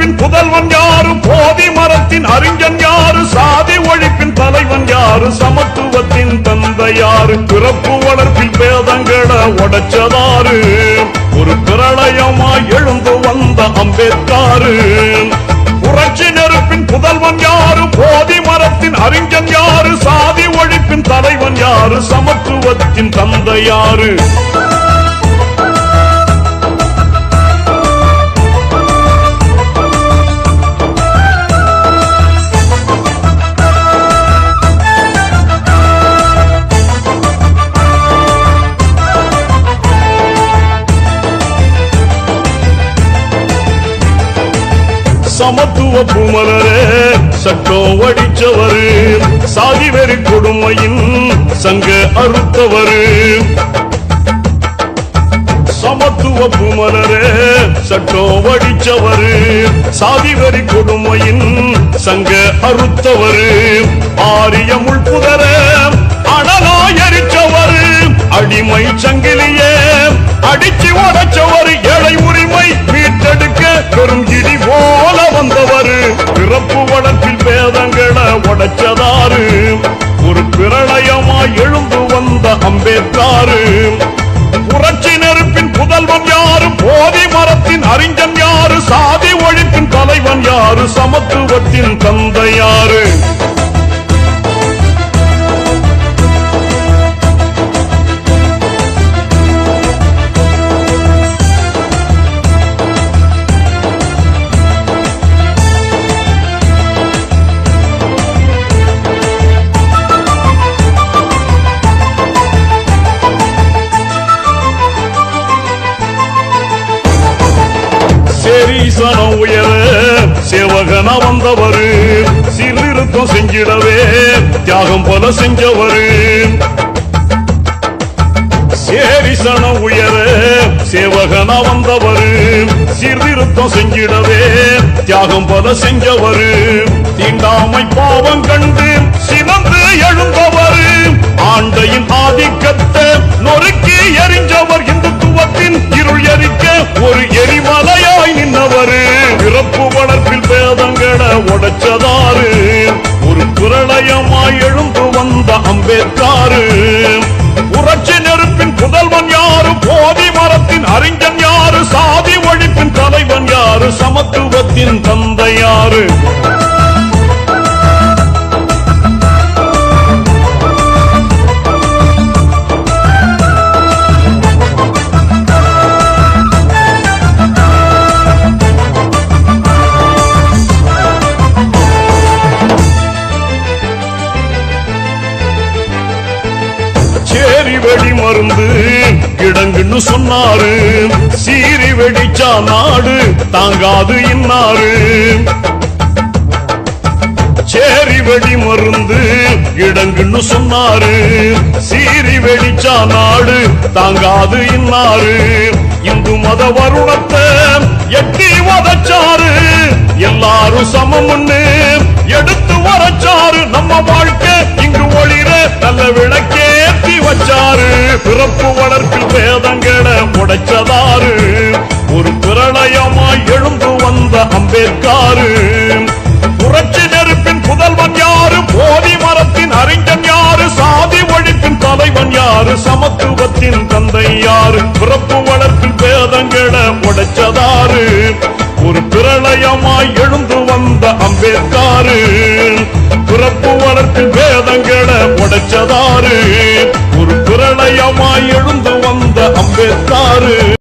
நெருப்பின் புதல்வன் யாரு? போதி மரத்தின் அறிஞன் யாரு? சாதி ஒழிப்பின் தலைவன் யாரு? சமத்துவத்தின் தந்தை யாரு? பிறப்பு வளர்ப்பில் பேதங்களை உடைச்சதாரு? ஒரு பிரளயமாய் எழுந்து வந்த அம்பேத்காரு. புரட்சி நெருப்பின் புதல்வன் யாரு? போதி மரத்தின் அறிஞன் யாரு? சாதி ஒழிப்பின் தலைவன் யாரு? சமத்துவத்தின் தந்தை யாரு? சமத்துவ பூமலரே சட்டம் வடிச்சவரு, சாதி வெறி கொடுமையின் சங்க அறுத்தவரு. சமத்துவ பூமலரே சட்டம் வடிச்சவரு, சாதி வெறி கொடுமையின் சங்க அறுத்தவரு. ஆரிய முள்புதர அனலா எரிச்சவரு, அடிமை சங்கிலியே அடிச்சு உடைச்சவரு. ஏழை உரிமை மீட்டெடுக்க பெரும் இடி போல வந்தவரு. பிறப்பு வளர்ப்பில் பேதங்களை உடைச்சதாரு? ஒரு பிரளயமாய் எழுந்து வந்த அம்பேத்காரு. புரட்சி நெருப்பின் புதல்வன் யாரு? போதி மரத்தின் அறிஞன் யாரு? சாதி ஒழிப்பின் தலைவன் யாரு? சமத்துவத்தின் தந்தை யாரு? சேரீசனம் உயர சேவகனா வந்தவரு, சீர்திருத்தம் செஞ்சிடவே தியாகம் போல செஞ்சவரு. சேரீசனம் உயர சேவகனா வந்தவரு, சீர்திருத்தம் செஞ்சிடவே தியாகம் போல செஞ்சவரு. தீண்டாமை பாவம் கண்டு சினந்து எழுந்தவரு, ஆண்டையின் ஆதிக்கத்தை நொறுக்கி எரிஞ்சவர். இந்துத்துவத்தின் இருள் எரிக்க ஒரு எரிமலையாய் நின்றவரு. பிறப்பு வளர்ப்பில் பேதங்களை உடைச்சதாரு? ஒரு பிரளயமாய் எழுந்து வந்த அம்பேத்காரு. புரட்சி நெருப்பின் புதல்வன் யாரு? போதி மரத்தின் அறிஞன் யாரு? சாதி ஒழிப்பின் தலைவன் யாரு? சமத்துவத்தின் தந்தை யாரு? வெடி மருந்து கிடங்குன்னு சொன்னாரு, சீறி வெடிச்சா நாடு தாங்காது இன்னாரு. சேரி வெடி மருந்து கிடங்குன்னு சொன்னாரு, சீறி வெடிச்சா நாடு தாங்காது இன்னாரு. இந்து மத வருணத்தை எட்டி வதச்சாரு, எல்லாரும் சமம்னு எடுத்து வரச்சாரு. நம்ம வாழ்க்கை இங்கு ஒளிர நல்ல விளக்கேத்தி வச்சாரு. பிறப்பு வளர்ப்பில் பேதங்களை உடைச்சதாரு? ஒரு பிரளயமாய் எழுந்து வந்த அம்பேத்காரு. புரட்சி நெருப்பின் புதல்வன் யாரு? போதி மரத்தின் அறிஞன் யாரு? சாதி ஒழிப்பின் தலைவன் யாரு? சமத்துவத்தின் தந்தை யாரு? பிறப்பு வளர்ப்பில் பேதங்களை உடைச்சதாரு? ஒரு பிரளயமாய் எழுந்து வந்த அம்பேத்காரு. பிறப்பு வளர்ப்பில் பேதங்களை உடைச்சதாரு?